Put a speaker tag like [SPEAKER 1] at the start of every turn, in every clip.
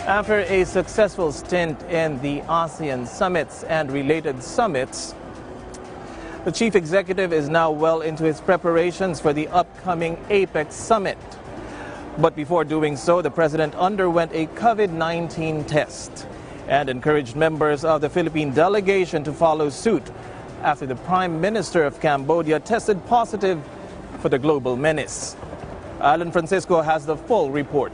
[SPEAKER 1] After a successful stint in the ASEAN summits and related summits, the chief executive is now well into his preparations for the upcoming APEC summit. But before doing so, the president underwent a COVID-19 test and encouraged members of the Philippine delegation to follow suit after the Prime Minister of Cambodia tested positive for the global menace. Alan Francisco has the full report.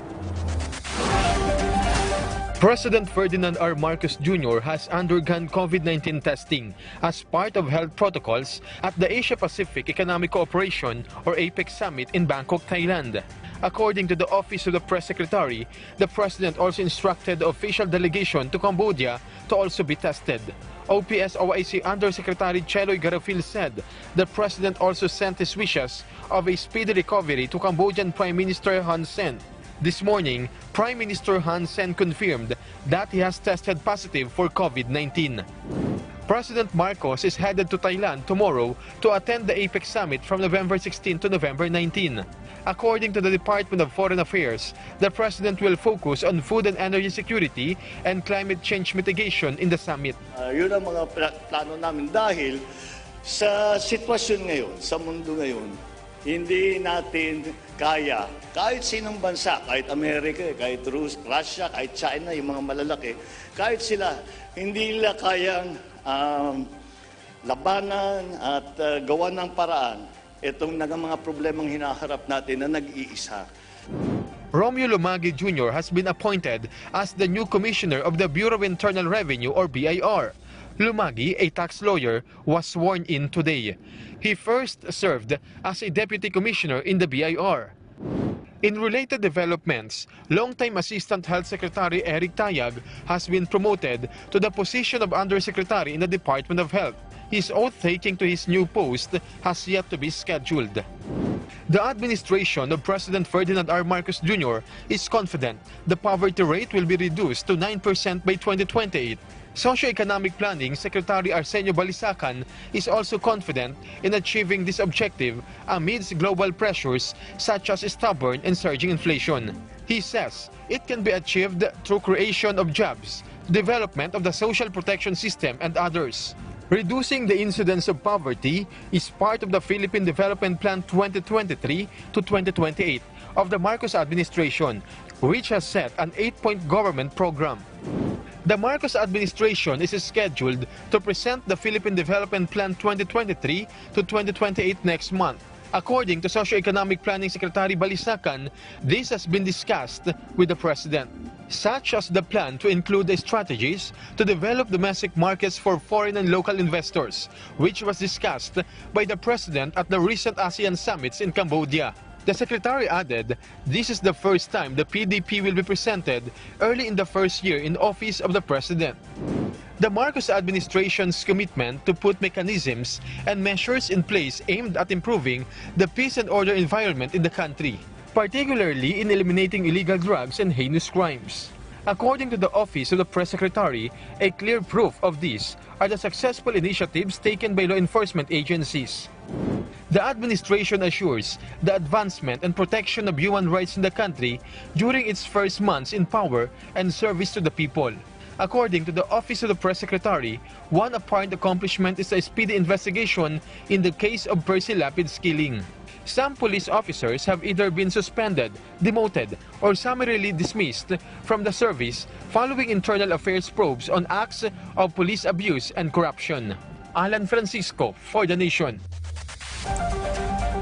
[SPEAKER 2] President Ferdinand R. Marcos Jr. has undergone COVID-19 testing as part of health protocols at the Asia-Pacific Economic Cooperation or APEC summit in Bangkok, Thailand. According to the Office of the Press Secretary, the president also instructed the official delegation to Cambodia to also be tested. OPS-OIC Undersecretary Cheloy Garofil said the president also sent his wishes of a speedy recovery to Cambodian Prime Minister Hun Sen. This morning, Prime Minister Hun Sen confirmed that he has tested positive for COVID-19. President Marcos is headed to Thailand tomorrow to attend the APEC summit from November 16 to November 19. According to the Department of Foreign Affairs, the president will focus on food and energy security and climate change mitigation in the summit.
[SPEAKER 3] Yun ang mga plano namin dahil sa sitwasyon ngayon, sa mundo ngayon, hindi natin kaya, kahit sinong bansa, kahit Amerika, kahit Russia, kahit China, yung mga malalaki, kahit sila, hindi nila kayang labanan at gawan ng paraan itong mga problemang hinaharap natin na nag-iisa.
[SPEAKER 2] Romeo Lumagi Jr. has been appointed as the new commissioner of the Bureau of Internal Revenue or BIR. Lumagi, a tax lawyer, was sworn in today. He first served as a deputy commissioner in the BIR. In related developments, longtime Assistant Health Secretary Eric Tayag has been promoted to the position of Undersecretary in the Department of Health. His oath-taking to his new post has yet to be scheduled. The administration of President Ferdinand R. Marcos Jr. is confident the poverty rate will be reduced to 9% by 2028. Socio-Economic Planning Secretary Sentro Balita is also confident in achieving this objective amidst global pressures such as stubborn and surging inflation. He says it can be achieved through creation of jobs, development of the social protection system, and others. Reducing the incidence of poverty is part of the Philippine Development Plan 2023 to 2028 of the Marcos administration, which has set an 8-point government program. The Marcos administration is scheduled to present the Philippine Development Plan 2023 to 2028 next month. According to Socio-Economic Planning Secretary Balisacan, this has been discussed with the President, such as the plan to include strategies to develop domestic markets for foreign and local investors, which was discussed by the President at the recent ASEAN summits in Cambodia. The Secretary added, this is the first time the PDP will be presented early in the first year in office of the President. The Marcos administration's commitment to put mechanisms and measures in place aimed at improving the peace and order environment in the country, particularly in eliminating illegal drugs and heinous crimes. According to the Office of the Press Secretary, a clear proof of this are the successful initiatives taken by law enforcement agencies. The administration assures the advancement and protection of human rights in the country during its first months in power and service to the people. According to the Office of the Press Secretary, one apparent accomplishment is a speedy investigation in the case of Percy Lapid's killing. Some police officers have either been suspended, demoted, or summarily dismissed from the service following internal affairs probes on acts of police abuse and corruption. Alan Francisco for The Nation.